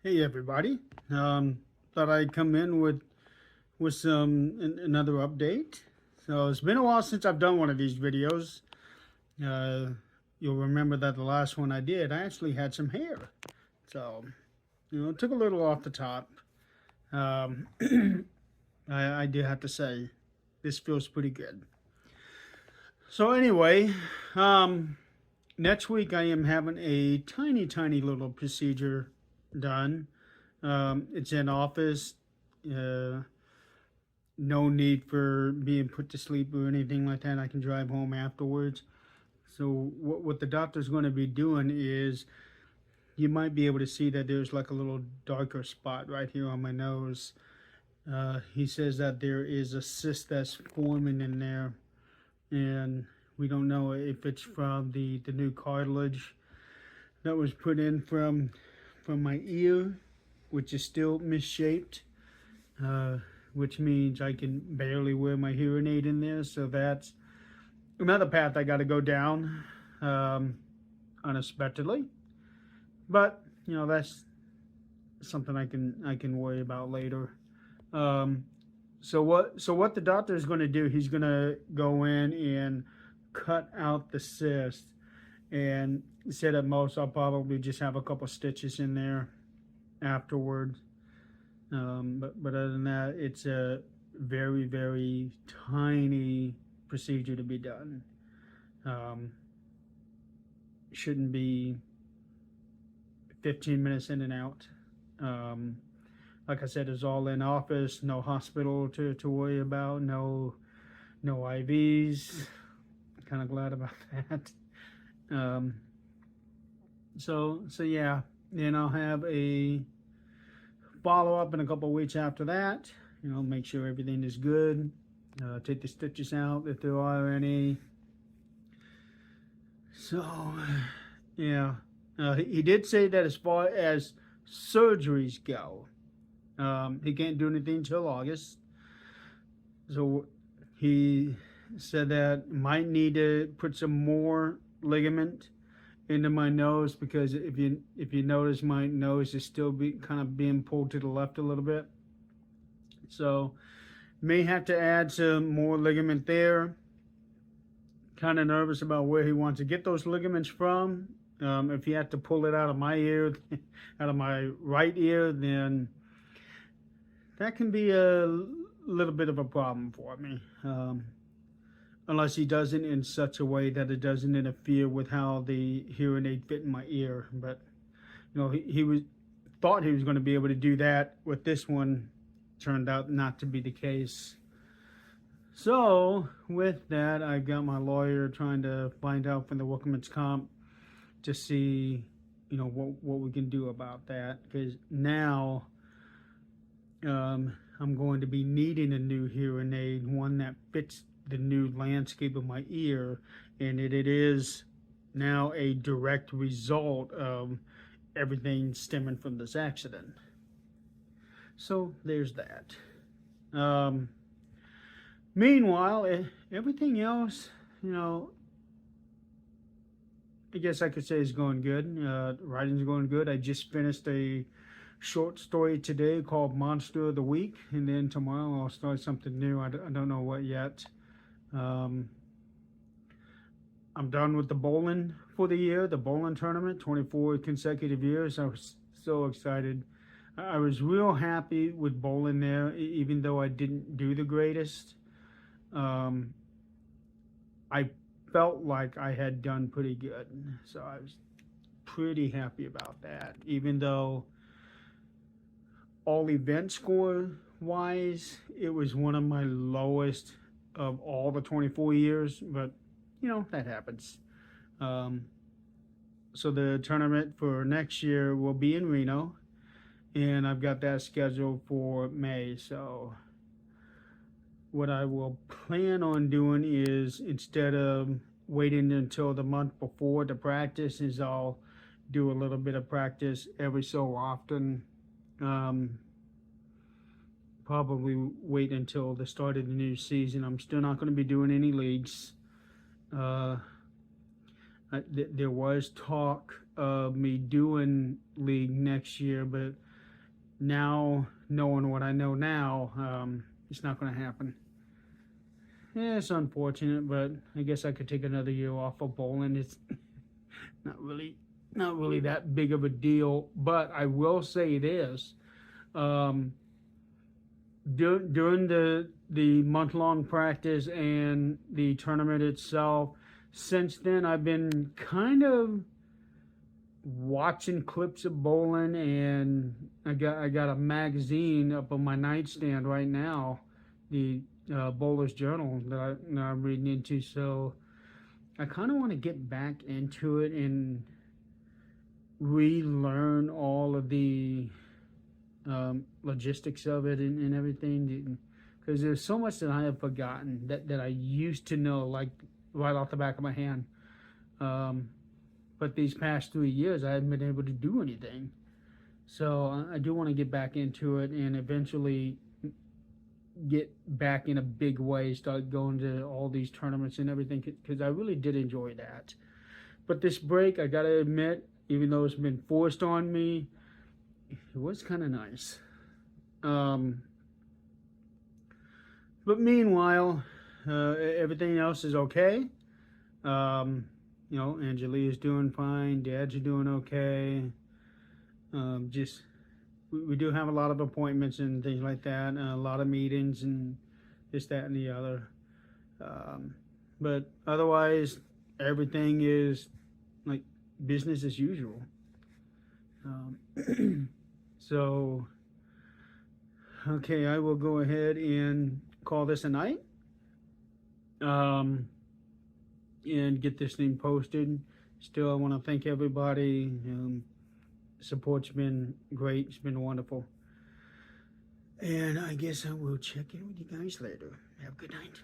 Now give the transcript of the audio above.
Hey everybody. Thought I'd come in with another update. So it's been a while since I've done one of these videos. Uh, you'll remember that the last one I did, I actually had some hair. So it took a little off the top. Um, I did have to say, this feels pretty good. So anyway, um, next week I am having a tiny little procedure done. It's in office. Uh, no need for being put to sleep or anything like that. I can drive home afterwards. So what the doctor's going to be doing is you might be able to see that there's like a little darker spot right here on my nose. He says that there is a cyst that's forming in there, and we don't know if it's from the new cartilage that was put in from my ear, which is still misshaped. Uh, which means I can barely wear my hearing aid in there. So that's another path I got to go down um, unexpectedly. But that's something I can worry about later. Um, so what the doctor is going to do? He's going to go in and cut out the cyst, and he said at most I'll probably just have a couple stitches in there afterwards. But other than that, it's a very tiny procedure to be done. Um, shouldn't be 15 minutes in and out. Um, like I said, it's all in office, no hospital to worry about, no IVs. Kind of glad about that. Um, so yeah, then I'll have a follow up in a couple of weeks after that. Make sure everything is good. Take the stitches out if there are any. So, yeah. He did say that as far as surgeries go, he can't do anything till August. So he said that might need to put some more ligament into my nose, because if you notice, my nose is still kind of being pulled to the left a little bit. So may have to add some more ligament there. Kind of nervous about where he wants to get those ligaments from. If he had to pull it out of my ear, out of my right ear, then that can be a little bit of a problem for me. Unless he does it in such a way that it doesn't interfere with how the hearing aid fit in my ear. But he thought he was going to be able to do that with this one. Turned out not to be the case. So with that, I got my lawyer trying to find out from the workman's comp to see, what we can do about that, because now I'm going to be needing a new hearing aid, one that fits the new landscape of my ear, and it is now a direct result of everything stemming from this accident. So there's that. Meanwhile, everything else, I guess I could say is going good. Writing's going good. I just finished a short story today called Monster of the Week, and then tomorrow I'll start something new. I don't know what yet. Um, I'm done with the bowling for the year, the bowling tournament, 24 consecutive years. I was so excited. I was real happy with bowling there, even though I didn't do the greatest. Um, I felt like I had done pretty good, so I was pretty happy about that. Even though all event score wise, it was one of my lowest of all the 24 years, but that happens. Um, so the tournament for next year will be in Reno, and I've got that scheduled for May. So what I will plan on doing is, instead of waiting until the month before to practice, is I'll do a little bit of practice every so often. Probably wait until the start of the new season. I'm still not going to be doing any leagues. There was talk of me doing league next year, but now, knowing what I know now, it's not going to happen. Yeah, it's unfortunate, but I guess I could take another year off of bowling. It's not really that big of a deal. But I will say this: um, during the month-long practice and the tournament itself, since then I've been kind of watching clips of bowling, and I got a magazine up on my nightstand right now, the Bowler's Journal that I'm reading into. So I kind of want to get back into it and relearn all of the logistics of it and everything, because there's so much that I have forgotten that I used to know, like right off the back of my hand. But these past 3 years, I haven't been able to do anything. So I do want to get back into it and eventually get back in a big way, start going to all these tournaments and everything, because I really did enjoy that. But this break, I gotta admit, even though it's been forced on me, it was kind of nice. But meanwhile, everything else is okay. You know, Angelia's doing fine. Dad's doing okay. Just we do have a lot of appointments and things like that, and a lot of meetings and this, that, and the other. But otherwise, everything is like business as usual. So, okay, I will go ahead and call this a night. And get this thing posted. Still, I want to thank everybody. Support's been great. It's been wonderful. And I guess I will check in with you guys later. Have a good night.